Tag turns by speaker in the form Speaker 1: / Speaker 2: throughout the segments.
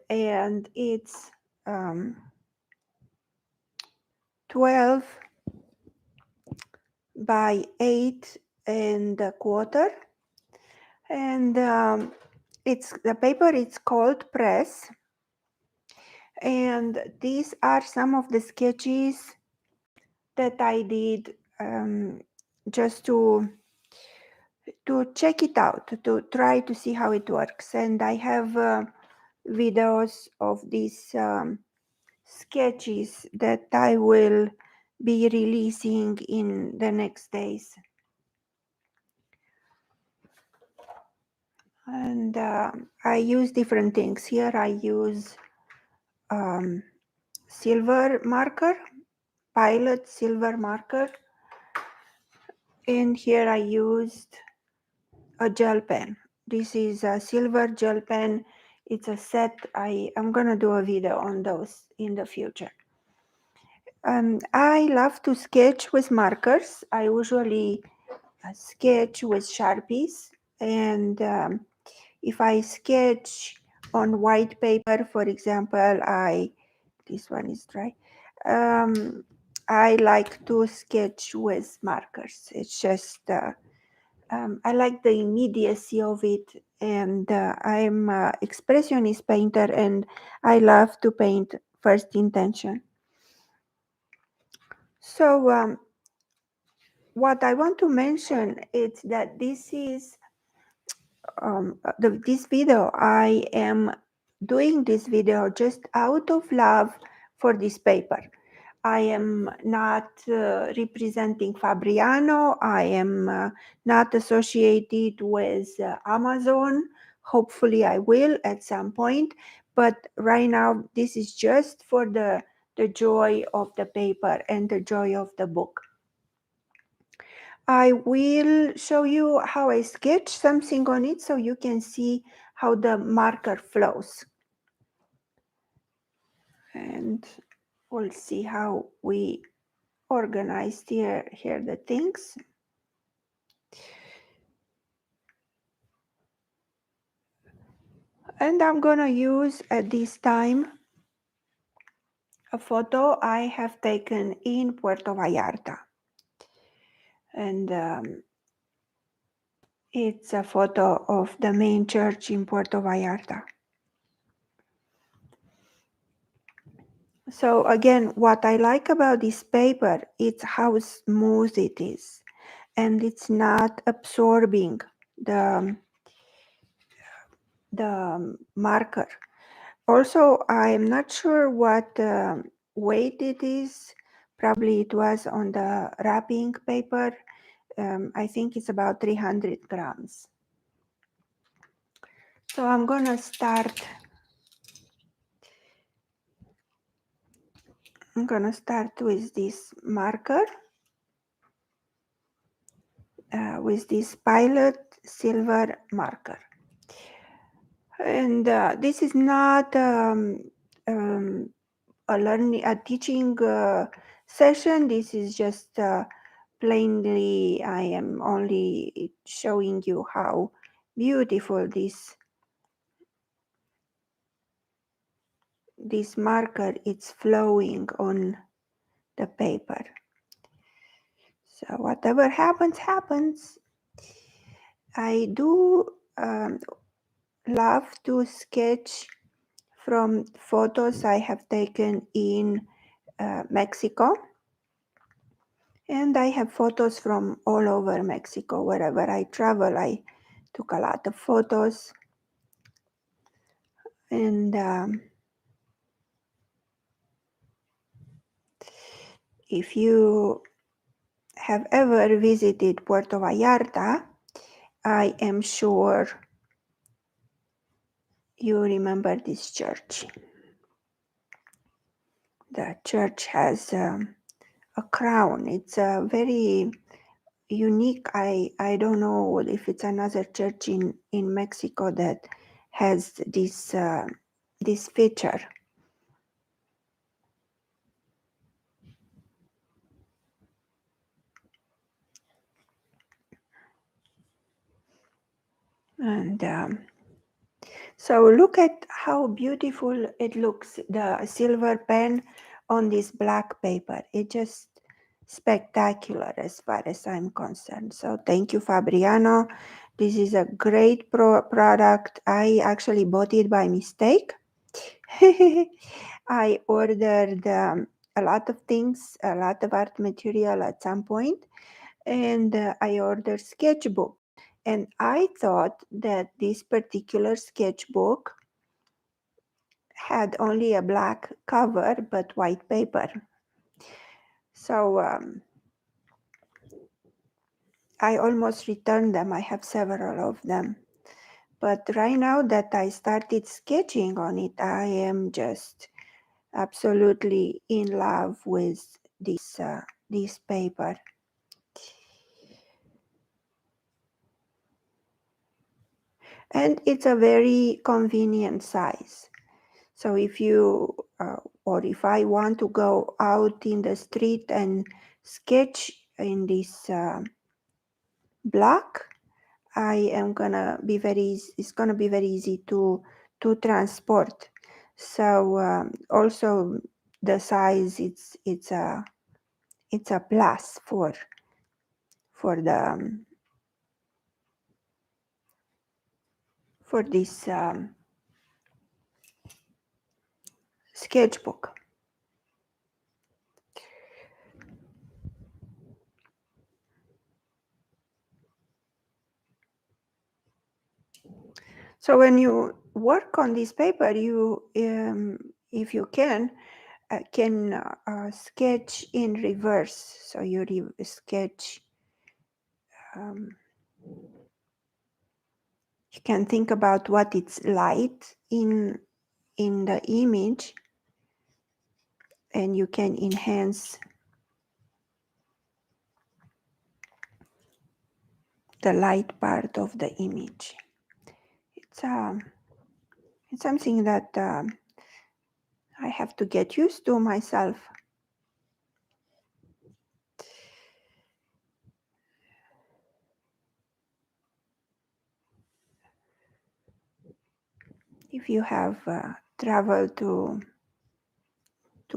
Speaker 1: and it's 12 by 8.25, and the paper is coldpress, and these are some of the sketches that I did just to check it out, to try to see how it works. And I have videos of these sketches that I will be releasing in the next days. And I use different things. Here I use silver marker, Pilot silver marker. And here I used a gel pen. This is a silver gel pen. It's a set. I'm gonna do a video on those in the future. I love to sketch with markers. I usually sketch with Sharpies, and if I sketch on white paper, for example, this one is dry. I like to sketch with markers. It's just I like the immediacy of it, and I'm an expressionist painter, and I love to paint first intention. So what I want to mention is that this is this video. I am doing this video just out of love for this paper. I am not representing Fabriano. I am not associated with Amazon. Hopefully I will at some point. But right now, this is just for the joy of the paper and the joy of the book. I will show you how I sketch something on it so you can see how the marker flows. And we'll see how we organized here the things. And I'm gonna use at this time a photo I have taken in Puerto Vallarta. And it's a photo of the main church in Puerto Vallarta. So again, what I like about this paper, it's how smooth it is, and it's not absorbing the marker. Also, I'm not sure what weight it is. Probably it was on the wrapping paper. I think it's about 300 grams. So I'm gonna start. I'm gonna start with this marker, with this Pilot silver marker. And this is not a teaching session. This is just plainly, I am only showing you how beautiful this marker is flowing on the paper. So whatever happens, happens. I do love to sketch from photos I have taken in Mexico. And I have photos from all over Mexico. Wherever I travel, I took a lot of photos. And if you have ever visited Puerto Vallarta, I am sure you remember this church. The church has a crown. It's a very unique. I don't know if it's another church in Mexico that has this feature. And So look at how beautiful it looks, the silver pen on this black paper. It's just spectacular as far as I'm concerned. So thank you, Fabriano. This is a great product. I actually bought it by mistake. I ordered a lot of things, a lot of art material at some point, and I ordered sketchbook. And I thought that this particular sketchbook had only a black cover but white paper. So I almost returned them. I have several of them. But right now that I started sketching on it, I am just absolutely in love with this paper. And it's a very convenient size. So if you or if I want to go out in the street and sketch in this block, I am gonna be it's gonna be very easy to transport. So also the size, it's a plus for the for this sketchbook. So when you work on this paper, you if you can sketch in reverse. So you sketch. You can think about what it's light in the image, and you can enhance the light part of the image. It's something that I have to get used to myself. If you have traveled to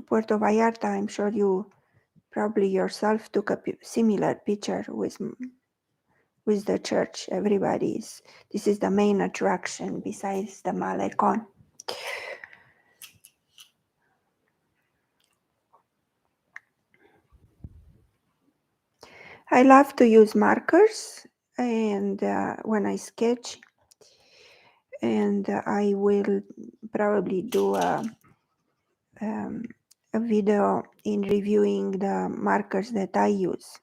Speaker 1: Puerto Vallarta, I'm sure you probably yourself took a similar picture with the church. This is the main attraction besides the Malecon. I love to use markers and when I sketch, and I will probably do a video in reviewing the markers that I use.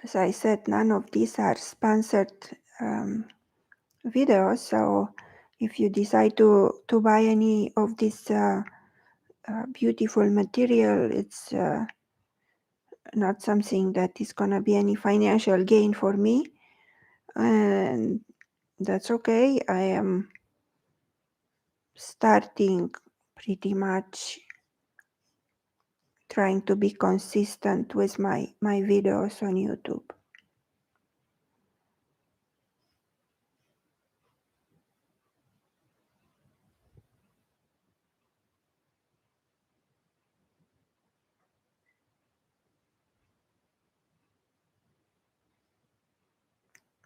Speaker 1: As I said, none of these are sponsored videos, so if you decide to buy any of this beautiful material, it's not something that is going to be any financial gain for me, and that's okay. I am starting pretty much trying to be consistent with my videos on YouTube.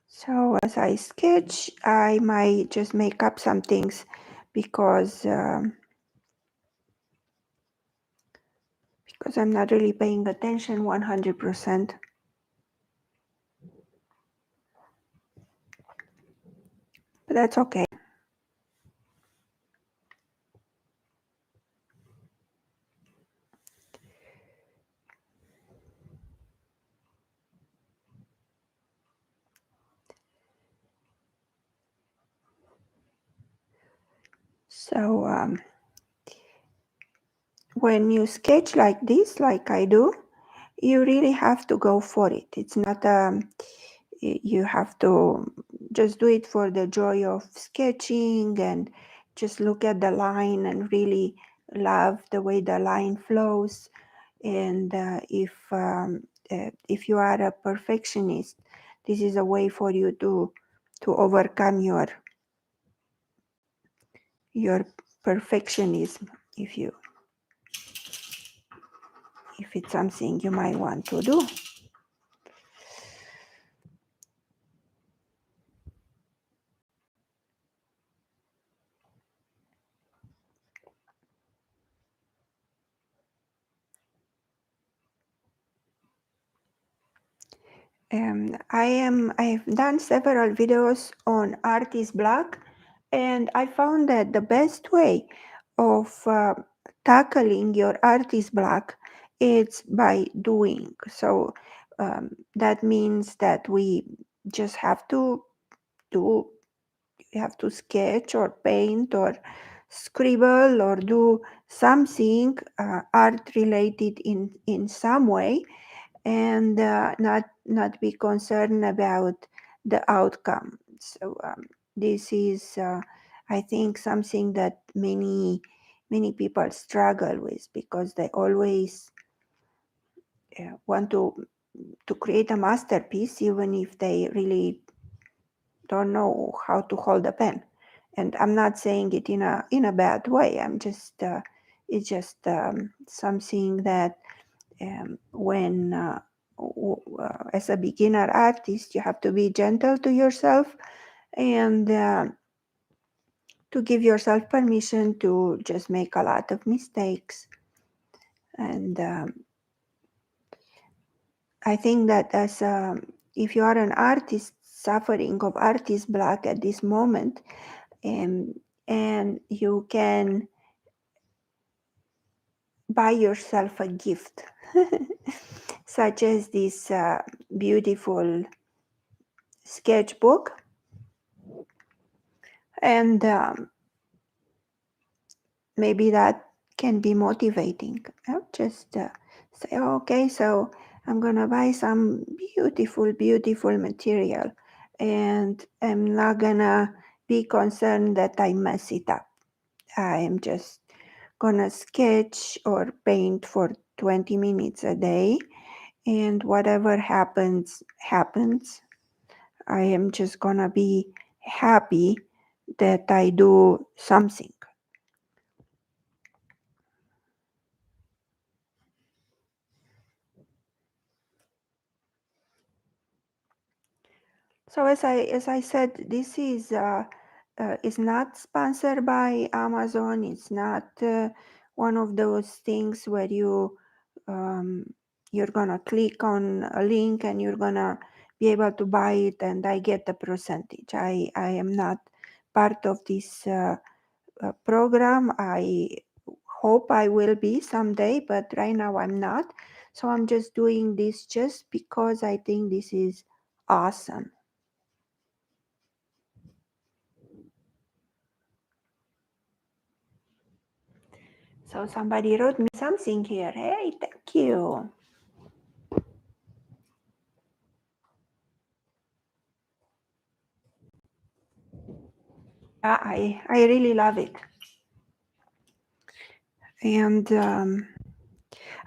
Speaker 1: So as I sketch, I might just make up some things because I'm not really paying attention 100%. But that's okay. So when you sketch like this, like I do, you really have to go for it. It's not you have to just do it for the joy of sketching and just look at the line and really love the way the line flows. And if you are a perfectionist, this is a way for you to overcome your perfectionism, if it's something you might want to do. I've done several videos on artist block, and I found that the best way of tackling your artist block is by doing. So that means that we just have to do, you have to sketch or paint or scribble or do something art related in some way, and not be concerned about the outcome. So this is, I think, something that many people struggle with, because they always want to create a masterpiece, even if they really don't know how to hold a pen. And I'm not saying it in a bad way. I'm just it's just something that when as a beginner artist, you have to be gentle to yourself, and to give yourself permission to just make a lot of mistakes. And I think that if you are an artist suffering of artist block at this moment, and you can buy yourself a gift, such as this beautiful sketchbook, and maybe that can be motivating. Just say, oh, okay, so I'm gonna buy some beautiful material, and I'm not gonna be concerned that I mess it up. I'm just gonna sketch or paint for 20 minutes a day, and whatever happens, happens. I am just gonna be happy that I do something. So as I said, this is not sponsored by Amazon. It's not one of those things where you're gonna click on a link and you're gonna be able to buy it and I get the percentage. I am not part of this program. I hope I will be someday, but right now I'm not. So I'm just doing this just because I think this is awesome. So somebody wrote me something here. Hey, thank you. I really love it. And I'm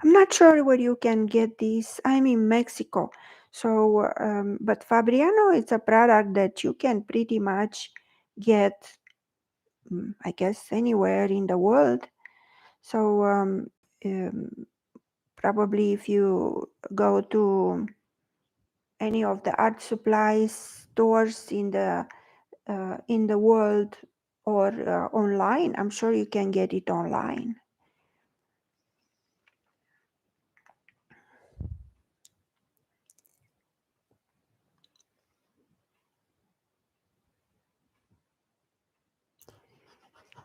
Speaker 1: not sure where you can get this. I'm in Mexico. So, but Fabriano is a product that you can pretty much get, I guess, anywhere in the world. So, um, probably if you go to any of the art supplies stores in the world, or online, I'm sure you can get it online.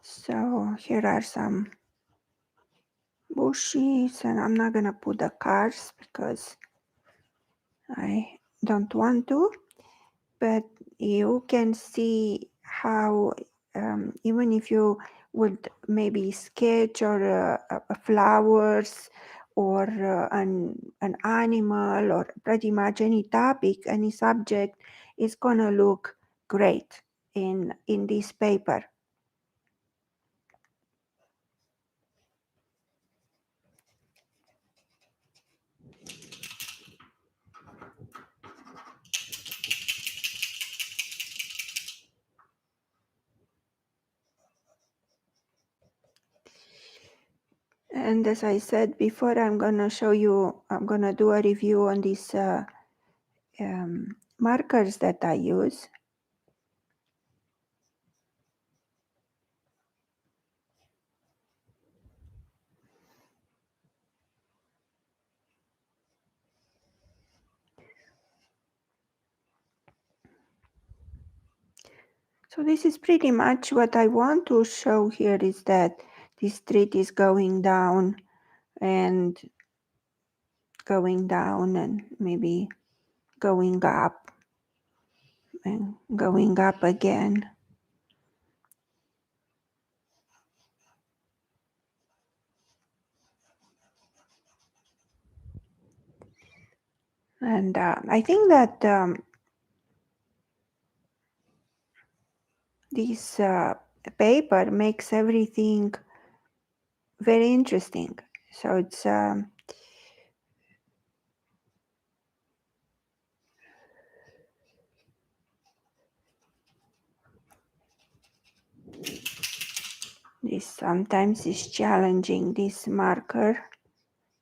Speaker 1: So here are some bushes, and I'm not gonna put the cars because I don't want to, but you can see how even if you would maybe sketch or flowers or an animal or pretty much any topic, any subject, is gonna look great in this paper. And as I said before, I'm gonna do a review on these markers that I use. So this is pretty much what I want to show here, is that this street is going down and maybe going up and going up again. And I think that this paper makes everything very interesting. So it's this sometimes is challenging, this marker,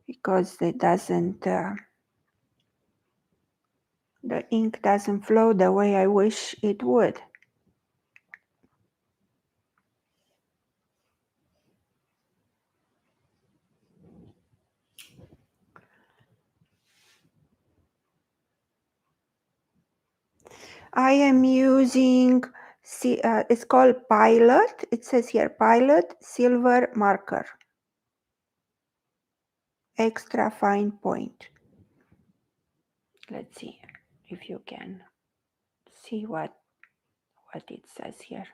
Speaker 1: because it doesn't the ink doesn't flow the way I wish it would. I am using, it's called Pilot. It says here, Pilot Silver Marker. Extra fine point. Let's see if you can see what it says here.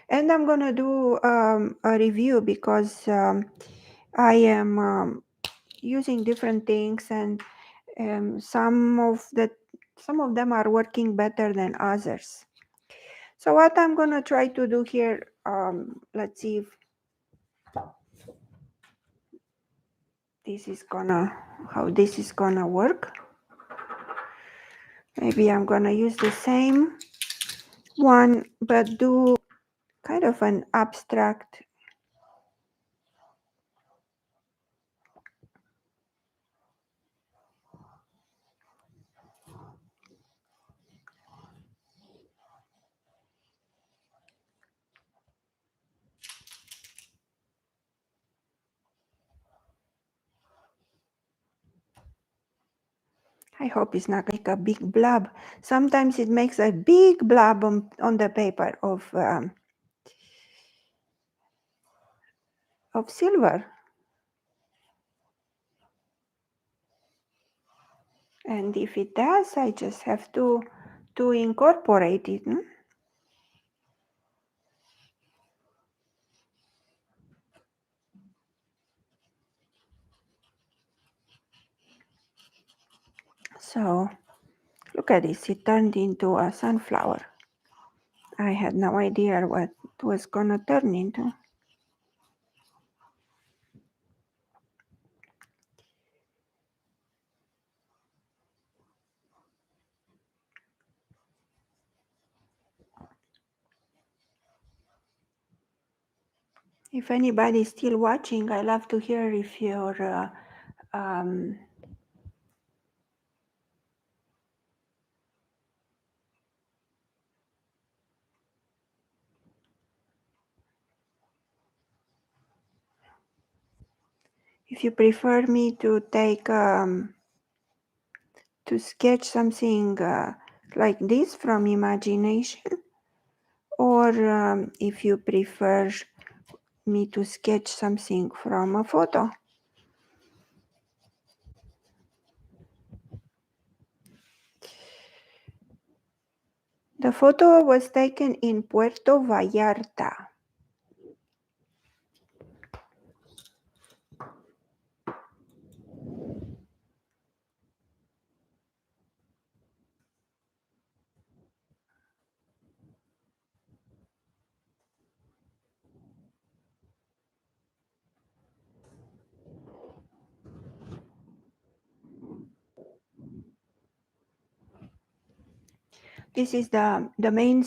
Speaker 1: And I'm gonna do a review, because I am using different things, and some of them are working better than others. So what I'm gonna try to do here, let's see if how this is gonna work. Maybe I'm gonna use the same one, but do kind of an abstract. I hope it's not like a big blob. Sometimes it makes a big blob on the paper of silver. And if it does, I just have to incorporate it. So look at this, it turned into a sunflower. I had no idea what it was gonna turn into. If anybody's still watching, I love to hear if you're if you prefer me to take to sketch something like this from imagination, or if you prefer me to sketch something from a photo. The photo was taken in Puerto Vallarta. This is the main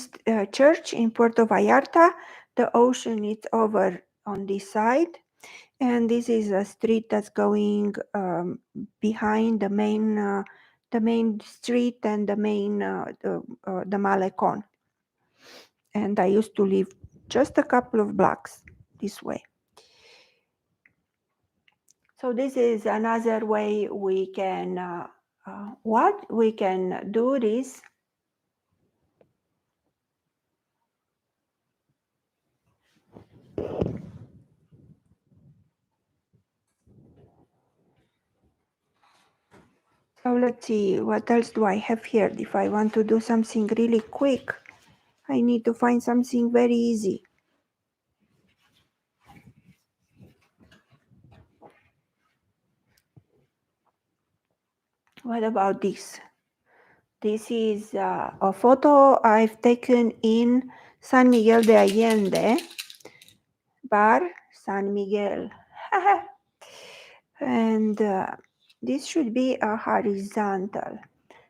Speaker 1: church in Puerto Vallarta. The ocean is over on this side. And this is a street that's going behind the main street and the Malecon. And I used to live just a couple of blocks this way. So this is another way we can we can do this. So let's see, what else do I have here? If I want to do something really quick, I need to find something very easy. What about this? This is a photo I've taken in San Miguel de Allende, Bar, San Miguel. And this should be a horizontal.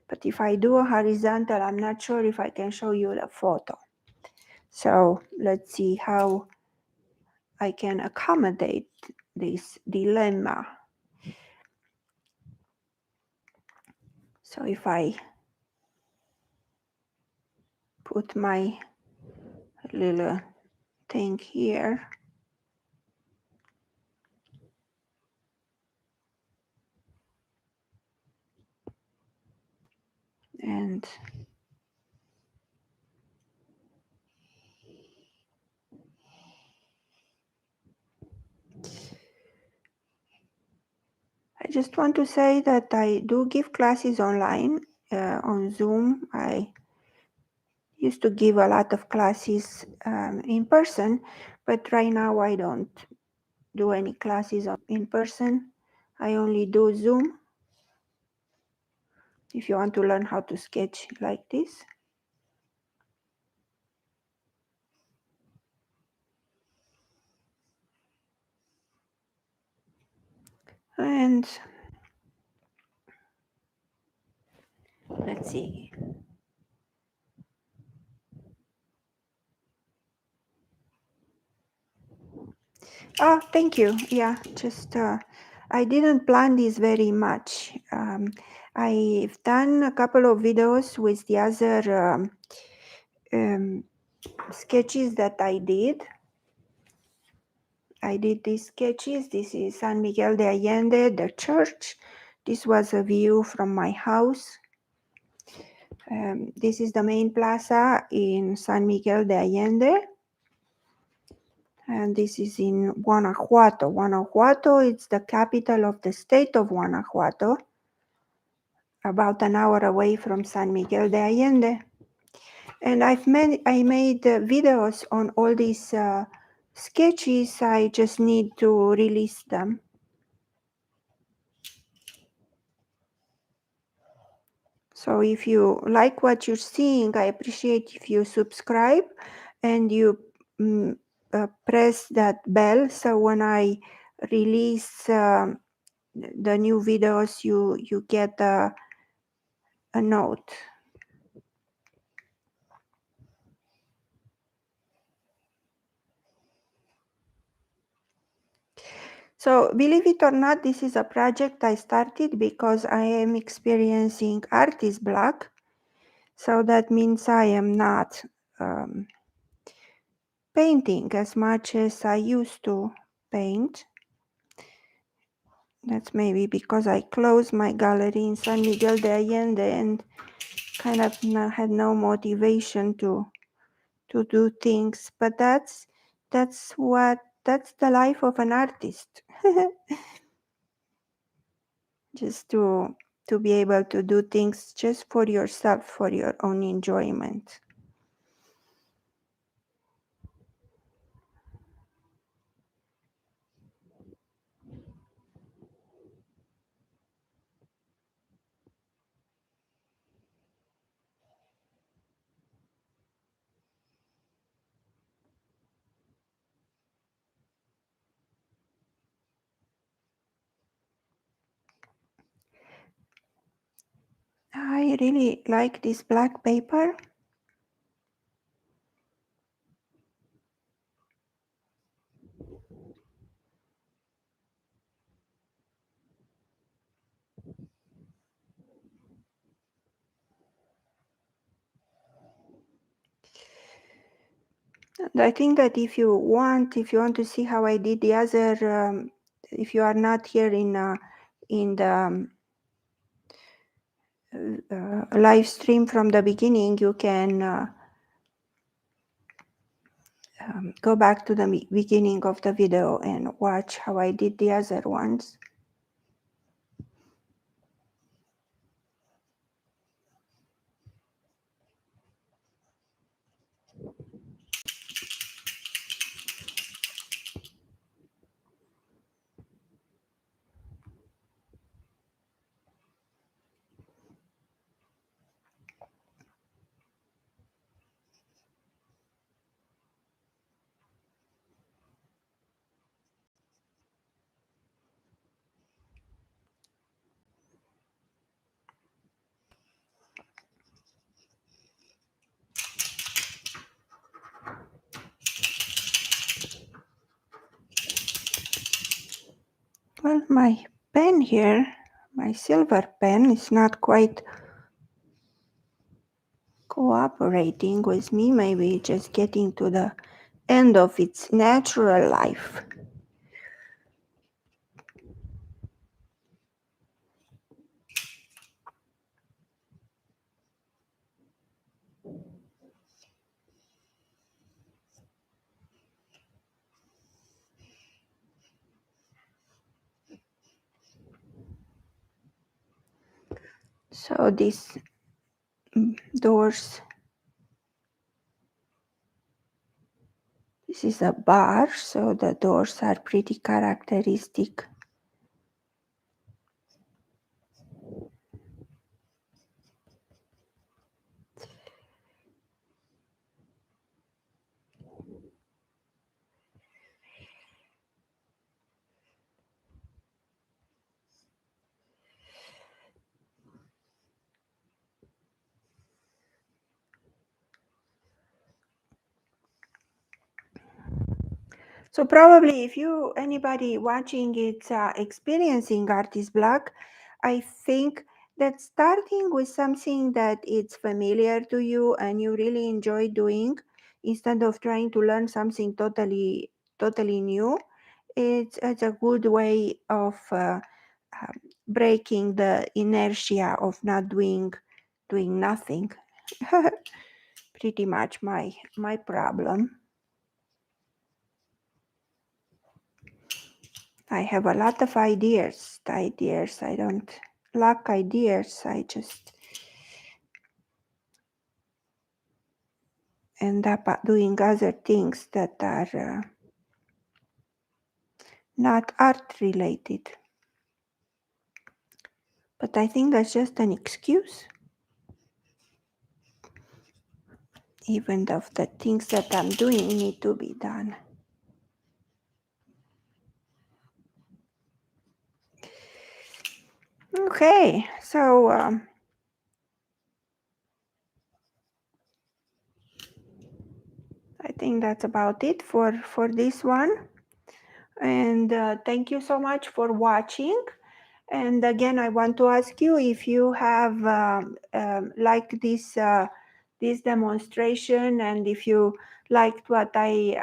Speaker 1: But if I do a horizontal, I'm not sure if I can show you the photo. So let's see how I can accommodate this dilemma. So if I put my little thing here, and I just want to say that I do give classes online on Zoom. I used to give a lot of classes in person, but right now I don't do any classes in person. I only do Zoom. If you want to learn how to sketch like this. And let's see. Oh, thank you. Yeah, just I didn't plan this very much. I've done a couple of videos with the other sketches that I did. I did these sketches. This is San Miguel de Allende, the church. This was a view from my house. This is the main plaza in San Miguel de Allende. And this is in Guanajuato. Guanajuato is the capital of the state of Guanajuato, about an hour away from San Miguel de Allende. And I made videos on all these sketches. I just need to release them. So if you like what you're seeing, I appreciate if you subscribe and you press that bell, so when I release the new videos, you get a note. So believe it or not, this is a project I started because I am experiencing artist block. So that means I am not painting as much as I used to paint. That's maybe because I closed my gallery in San Miguel de Allende and kind of had no motivation to do things. But that's the life of an artist. Just to be able to do things just for yourself, for your own enjoyment. I I really like this black paper. And I think that if you want to see how I did the other, if you are not here in the live stream from the beginning, you can go back to the beginning of the video and watch how I did the other ones. Well, my pen here, my silver pen, is not quite cooperating with me. Maybe just getting to the end of its natural life. So these doors, this is a bar, so the doors are pretty characteristic. So probably if anybody watching it's experiencing artist block, I think that starting with something that it's familiar to you and you really enjoy doing, instead of trying to learn something totally new, it's a good way of breaking the inertia of not doing nothing. Pretty much my problem. I have a lot of ideas. I don't lack ideas. I just end up doing other things that are not art related. But I think that's just an excuse. Even though the things that I'm doing need to be done. Okay, so I think that's about it for this one. And thank you so much for watching. And again, I want to ask you if you have liked this demonstration, and if you liked what I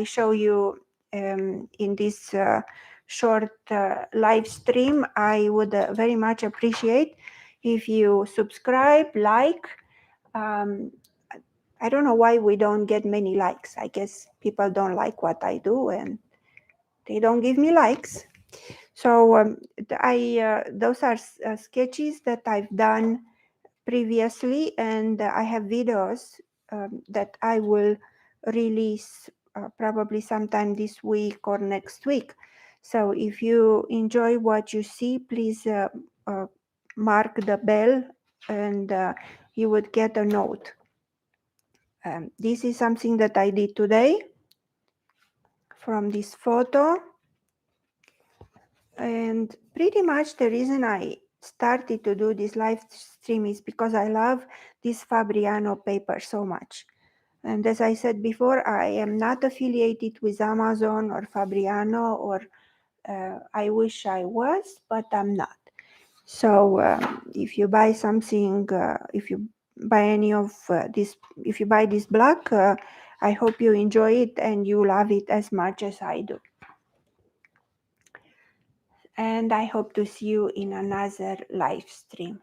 Speaker 1: show you in this short live stream. I would very much appreciate if you subscribe, like. I don't know why we don't get many likes. I guess people don't like what I do and they don't give me likes. So those are sketches that I've done previously, and I have videos that I will release probably sometime this week or next week. So if you enjoy what you see, please mark the bell, and you would get a note. This is something that I did today from this photo. And pretty much the reason I started to do this live stream is because I love this Fabriano paper so much. And as I said before, I am not affiliated with Amazon or Fabriano, or I wish I was, but I'm not. So if you buy something, if you buy any of this, if you buy this block, I hope you enjoy it and you love it as much as I do. And I hope to see you in another live stream.